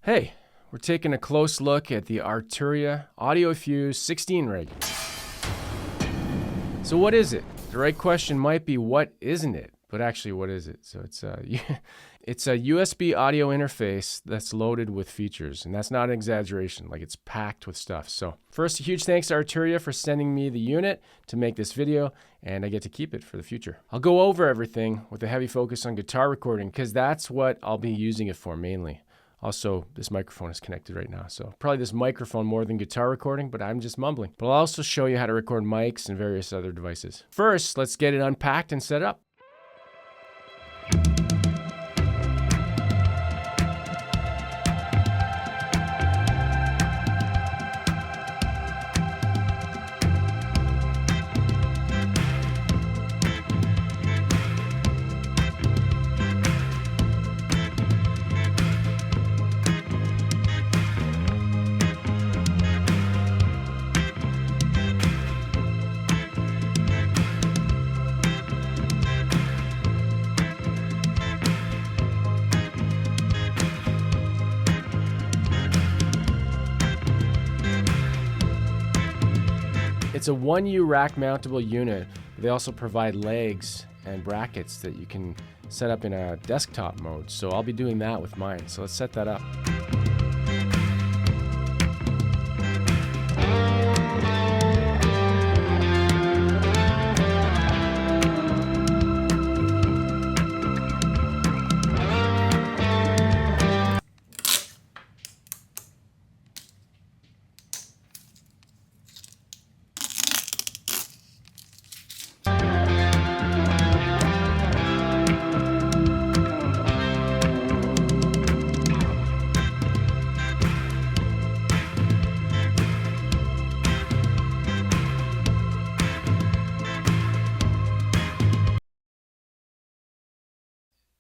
Hey, we're taking a close look at the Arturia Audiofuse 16Rig. So what is it? The right question might be, what isn't it? But actually, what is it? So it's a USB audio interface that's loaded with features, and that's not an exaggeration. Like, it's packed with stuff. So first, a huge thanks to Arturia for sending me the unit to make this video, and I get to keep it for the future. I'll go over everything with a heavy focus on guitar recording, because that's what I'll be using it for mainly. Also, this microphone is connected right now, so probably this microphone more than guitar recording, but I'm just mumbling. But I'll also show you how to record mics and various other devices. First, let's get it unpacked and set up. It's a 1U rack mountable unit. They also provide legs and brackets that you can set up in a desktop mode. So I'll be doing that with mine. So let's set that up.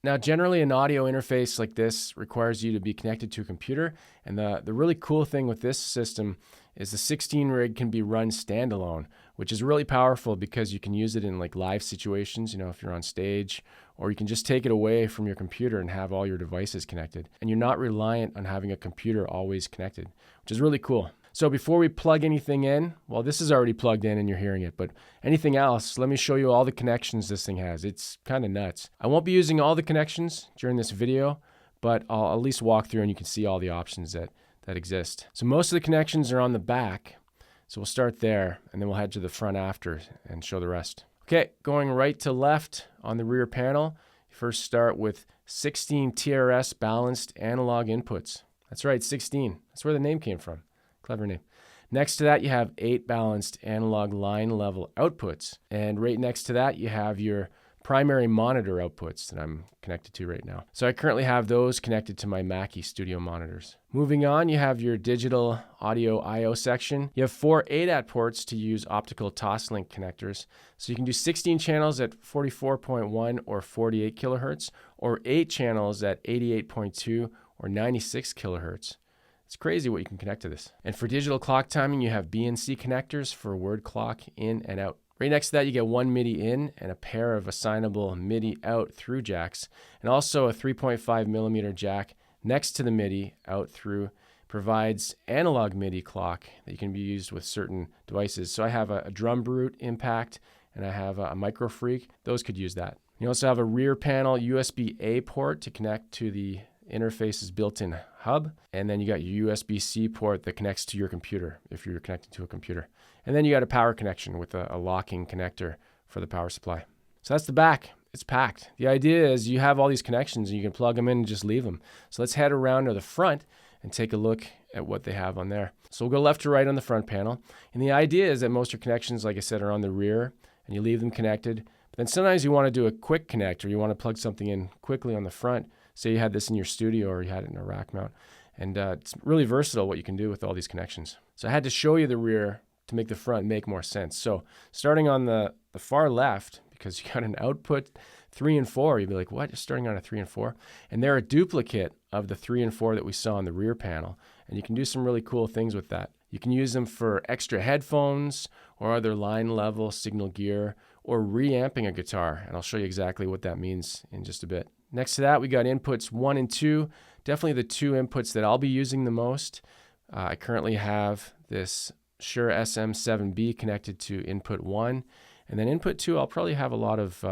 Now, generally, an audio interface like this requires you to be connected to a computer, and the really cool thing with this system is the 16Rig can be run standalone, which is really powerful because you can use it in like live situations, you know, if you're on stage, or you can just take it away from your computer and have all your devices connected, and you're not reliant on having a computer always connected, which is really cool. So before we plug anything in, well, this is already plugged in and you're hearing it, but anything else, let me show you all the connections this thing has. It's kind of nuts. I won't be using all the connections during this video, but I'll at least walk through and you can see all the options that exist. So most of the connections are on the back. So we'll start there and then we'll head to the front after and show the rest. Okay, going right to left on the rear panel, you first start with 16 TRS balanced analog inputs. That's right, 16. That's where the name came from. Clever name. Next to that, you have 8 balanced analog line level outputs. And right next to that, you have your primary monitor outputs that I'm connected to right now. So I currently have those connected to my Mackie Studio monitors. Moving on, you have your digital audio I/O section. You have 4 ADAT ports to use optical toslink connectors. So you can do 16 channels at 44.1 or 48 kilohertz, or 8 channels at 88.2 or 96 kilohertz. It's crazy what you can connect to this. And for digital clock timing, you have BNC connectors for word clock in and out. Right next to that, you get 1 MIDI in and a pair of assignable MIDI out through jacks, and also a 3.5 millimeter jack next to the MIDI out through. Provides analog MIDI clock that can be used with certain devices. So I have a drum brute impact and I have a micro freak. Those could use that. You also have a rear panel USB-A port to connect to the interface's built-in hub, and then you got your USB-C port that connects to your computer if you're connected to a computer. And then you got a power connection with a locking connector for the power supply. So that's the back. It's packed. The idea is you have all these connections and you can plug them in and just leave them. So let's head around to the front and take a look at what they have on there. So we'll go left to right on the front panel. And the idea is that most of your connections, like I said, are on the rear and you leave them connected. But then sometimes you want to do a quick connect, or you want to plug something in quickly on the front. Say you had this in your studio or you had it in a rack mount. And it's really versatile what you can do with all these connections. So I had to show you the rear to make the front make more sense. So starting on the far left, because you got an output 3 and 4, you'd be like, what? You're starting on a 3 and 4? And they're a duplicate of the 3 and 4 that we saw on the rear panel. And you can do some really cool things with that. You can use them for extra headphones or other line level signal gear, or reamping a guitar. And I'll show you exactly what that means in just a bit. Next to that, we got inputs 1 and 2 definitely the two inputs that I'll be using the most. I currently have this Shure SM7B connected to input 1, and then input 2 I'll probably have a lot of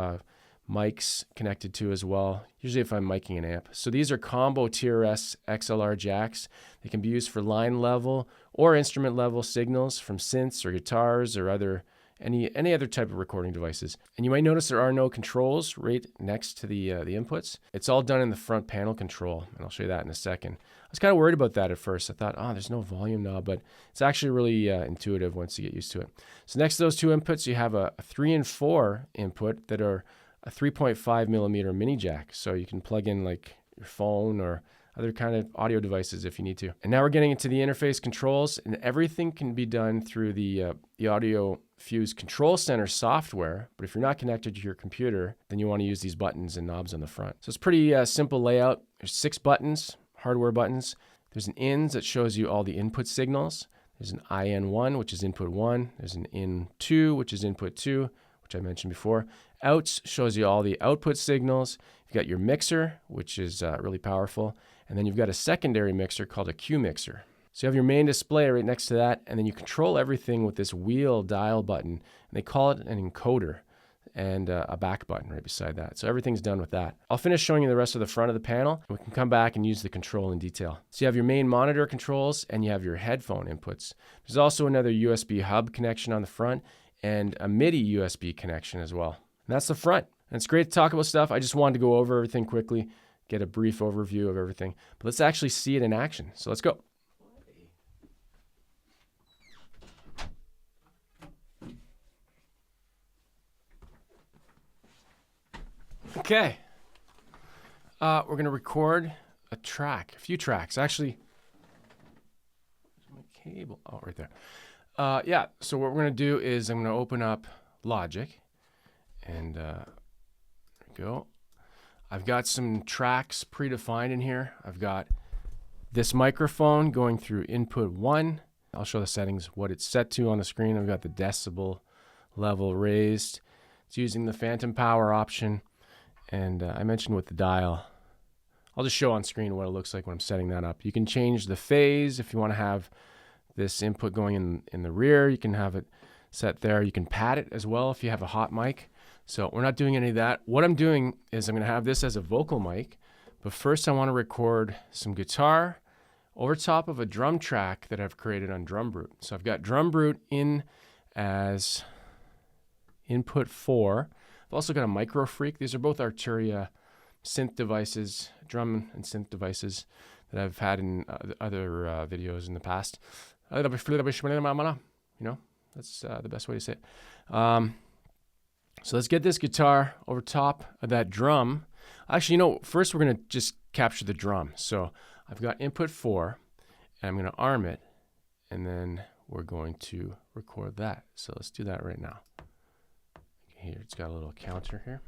mics connected to as well, usually if I'm miking an amp. So these are combo TRS XLR jacks. They can be used for line level or instrument level signals from synths or guitars or any other type of recording devices. And you might notice there are no controls right next to the inputs. It's all done in the front panel control, and I'll show you that in a second. I was kind of worried about that at first. I thought, oh, there's no volume knob, but it's actually really intuitive once you get used to it. So next to those two inputs, you have a 3 and 4 input that are a 3.5 millimeter mini jack. So you can plug in like your phone or other kind of audio devices if you need to. And now we're getting into the interface controls, and everything can be done through the Audiofuse Control Center software. But if you're not connected to your computer, then you want to use these buttons and knobs on the front. So it's pretty simple layout. There's 6 buttons, hardware buttons. There's an ins that shows you all the input signals. There's an IN1, which is input 1. There's an IN2, which is input 2, which I mentioned before. Outs shows you all the output signals. You've got your mixer, which is really powerful. And then you've got a secondary mixer called a Q mixer. So you have your main display right next to that, and then you control everything with this wheel dial button. And they call it an encoder, and a back button right beside that. So everything's done with that. I'll finish showing you the rest of the front of the panel, and we can come back and use the control in detail. So you have your main monitor controls, and you have your headphone inputs. There's also another USB hub connection on the front, and a MIDI USB connection as well. And that's the front. And it's great to talk about stuff. I just wanted to go over everything quickly, get a brief overview of everything. But let's actually see it in action. So let's go. Okay. We're going to record a few tracks. Actually, my cable. Oh, right there. Yeah, so what we're going to do is I'm going to open up Logic. And there we go. I've got some tracks predefined in here. I've got this microphone going through input 1. I'll show the settings, what it's set to on the screen. I've got the decibel level raised. It's using the phantom power option. And I mentioned with the dial, I'll just show on screen what it looks like when I'm setting that up. You can change the phase if you want to have this input going in the rear. You can have it set there. You can pad it as well if you have a hot mic. So we're not doing any of that. What I'm doing is I'm going to have this as a vocal mic, but first I want to record some guitar over top of a drum track that I've created on Drum Brute. So I've got Drum Brute in as input 4. I've also got a Micro Freak. These are both Arturia synth devices, drum and synth devices that I've had in other videos in the past. You know, that's the best way to say it. So let's get this guitar over top of that drum. Actually, you know, first we're going to just capture the drum. So I've got input 4, and I'm going to arm it, and then we're going to record that. So let's do that right now. Here, it's got a little counter here.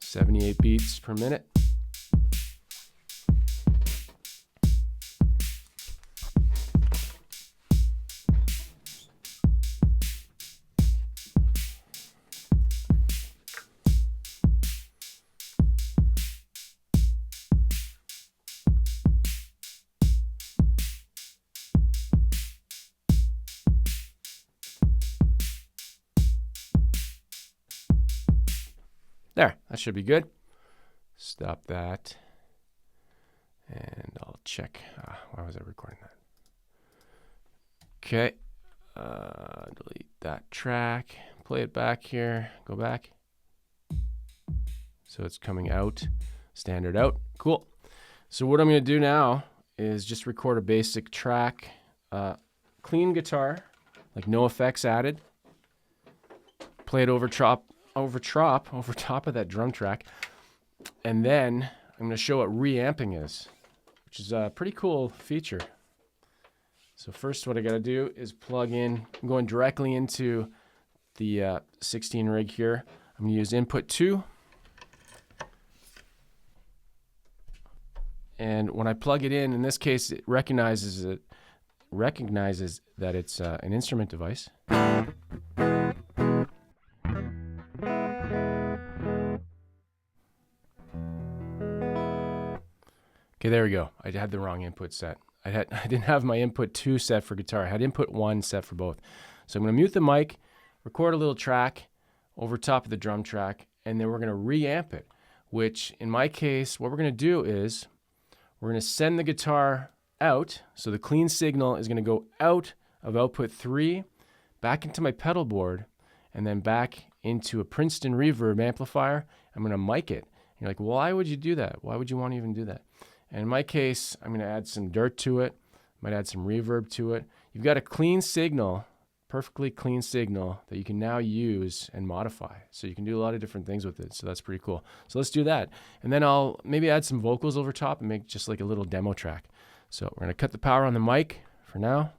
.78 beats per minute. There, that should be good. Stop that. And I'll check. Why was I recording that? Okay. Delete that track. Play it back here. Go back. So it's coming out. Standard out. Cool. So what I'm going to do now is just record a basic track. Clean guitar, like no effects added. Play it over top of that drum track. And then I'm going to show what reamping is, which is a pretty cool feature. So first what I got to do is plug in, I'm going directly into the 16 rig here. I'm going to use input 2. And when I plug it in this case, it recognizes it recognizes that it's an instrument device. Okay, there we go. I had the wrong input set. I didn't have my input 2 set for guitar. I had input 1 set for both. So I'm going to mute the mic, record a little track over top of the drum track, and then we're going to reamp it, which in my case, what we're going to do is we're going to send the guitar out. So the clean signal is going to go out of output 3, back into my pedal board, and then back into a Princeton reverb amplifier. I'm going to mic it. And you're like, well, why would you do that? Why would you want to even do that? And in my case, I'm going to add some dirt to it. Might add some reverb to it. You've got a clean signal, perfectly clean signal that you can now use and modify. So you can do a lot of different things with it. So that's pretty cool. So let's do that. And then I'll maybe add some vocals over top and make just like a little demo track. So we're going to cut the power on the mic for now.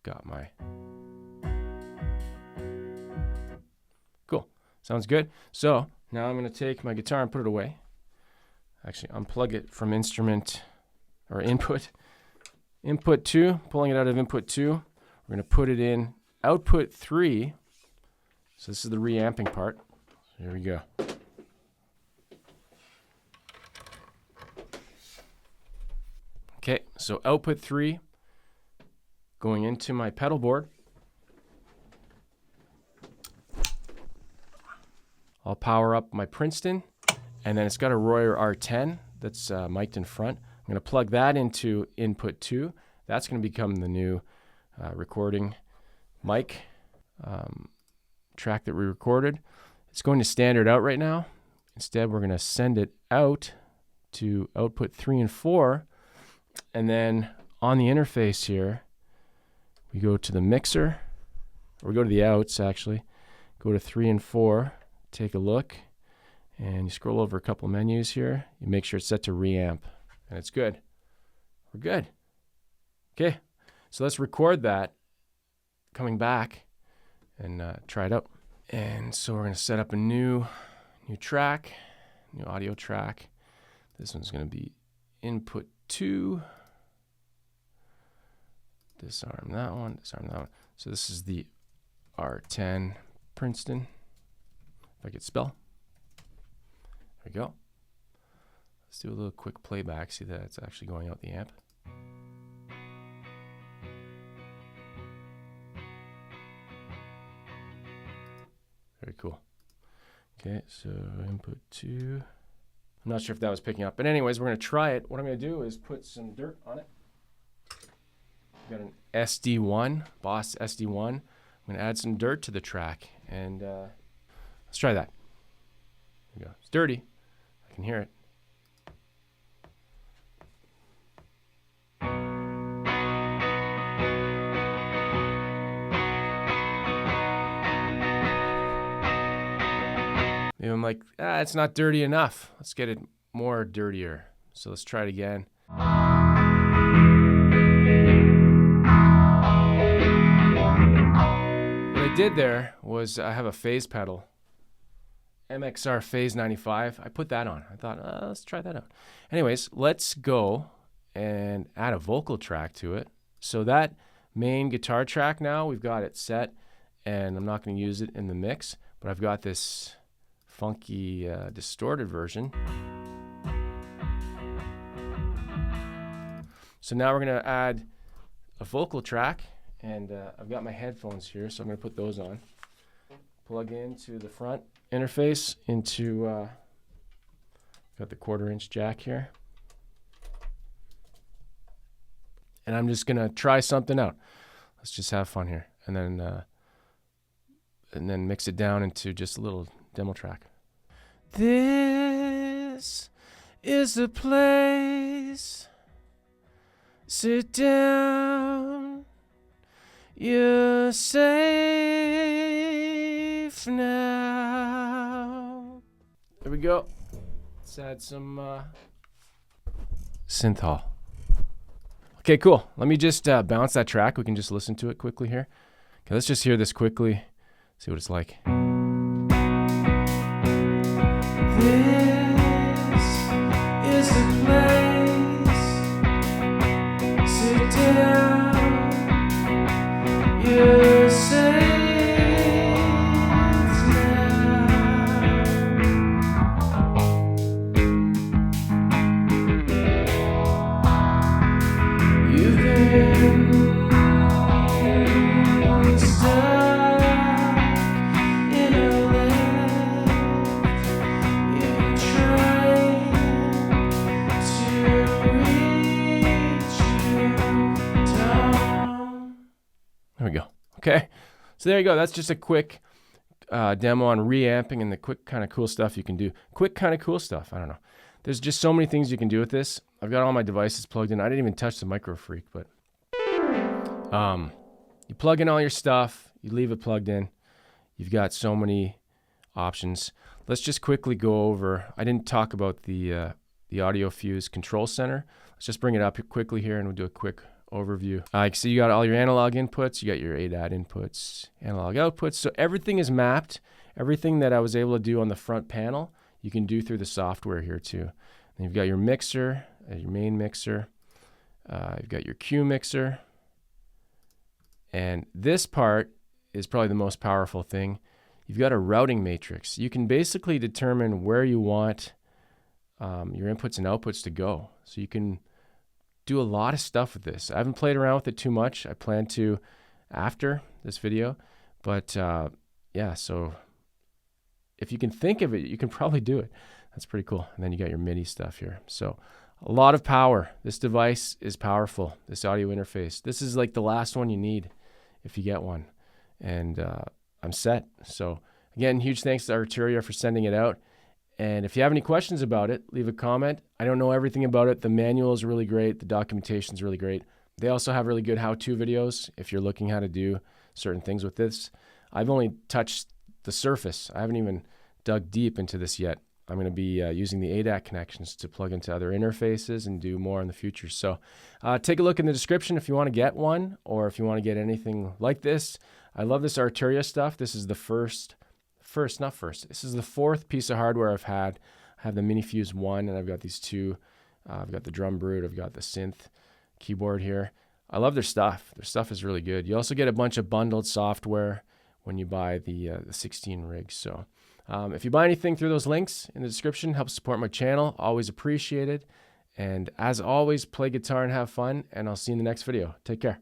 Got my... Cool. Sounds good. So now I'm going to take my guitar and put it away. Actually, unplug it from instrument or input. Input 2, pulling it out of input 2. We're going to put it in output 3. So this is the reamping part. Here we go. Okay, so output 3 going into my pedal board. I'll power up my Princeton, and then it's got a Royer R10 that's mic'd in front. I'm going to plug that into input 2. That's going to become the new recording mic track that we recorded. It's going to standard out right now. Instead, we're going to send it out to output 3 and 4, and then on the interface here, we go to the mixer, or we go to the outs actually, go to 3 and 4, take a look, and you scroll over a couple menus here. You make sure it's set to reamp, and it's good. We're good. Okay, so let's record that coming back and try it out. And so we're going to set up a new track, new audio track. This one's going to be input 2. Disarm that one, disarm that one. So this is the R10 Princeton. If I could spell. There we go. Let's do a little quick playback. See that it's actually going out the amp. Very cool. Okay, so input 2. I'm not sure if that was picking up. But anyways, we're going to try it. What I'm going to do is put some dirt on it. Got an SD1, Boss SD1. I'm going to add some dirt to the track, and let's try that. There we go. It's dirty. I can hear it. Maybe I'm like, it's not dirty enough. Let's get it more dirtier. So let's try it again. What I did there was I have a phase pedal, MXR Phase 95. I put that on. I thought, let's try that out. Anyways, let's go and add a vocal track to it. So that main guitar track now, we've got it set, and I'm not going to use it in the mix, but I've got this funky distorted version. So now we're going to add a vocal track. And I've got my headphones here, so I'm going to put those on. Plug into the front interface into, got the 1/4-inch jack here. And I'm just going to try something out. Let's just have fun here. And then and then mix it down into just a little demo track. This is the place. Sit down. You're safe now. There we go. Let's add some synth hall. Okay, cool. Let me just bounce that track. We can just listen to it quickly here. Okay, let's just hear this quickly. See what it's like. This is the place. Sit down. You're safe now. You've been stuck in a lift. You're trying to reach your top. There we go. Okay, so there you go. That's just a quick demo on reamping and the quick kind of cool stuff you can do. Quick kind of cool stuff. I don't know. There's just so many things you can do with this. I've got all my devices plugged in. I didn't even touch the Micro Freak, but you plug in all your stuff. You leave it plugged in. You've got so many options. Let's just quickly go over. I didn't talk about the Audiofuse Control Center. Let's just bring it up quickly here and we'll do a quick overview. So you got all your analog inputs, you got your ADAT inputs, analog outputs. So everything is mapped. Everything that I was able to do on the front panel, you can do through the software here too. And you've got your mixer, your main mixer. You've got your Q mixer. And this part is probably the most powerful thing. You've got a routing matrix. You can basically determine where you want your inputs and outputs to go. So you can do a lot of stuff with this. I haven't played around with it too much. I plan to after this video, but yeah, so if you can think of it, you can probably do it. That's pretty cool. And then you got your MIDI stuff here. So a lot of power. This device is powerful, this audio interface. This is like the last one you need if you get one. And I'm set. So again, huge thanks to Arturia for sending it out. And if you have any questions about it, leave a comment. I don't know everything about it. The manual is really great. The documentation is really great. They also have really good how-to videos if you're looking how to do certain things with this. I've only touched the surface. I haven't even dug deep into this yet. I'm going to be using the ADAT connections to plug into other interfaces and do more in the future. So take a look in the description if you want to get one or if you want to get anything like this. I love this Arturia stuff. This is the this is the fourth piece of hardware I've had. I have the Minifuse 1 and I've got these two. I've got the drum brute. I've got the synth keyboard here. I love their stuff. Their stuff is really good. You also get a bunch of bundled software when you buy the 16Rig. So if you buy anything through those links in the description, help support my channel. Always appreciated. And as always, play guitar and have fun. And I'll see you in the next video. Take care.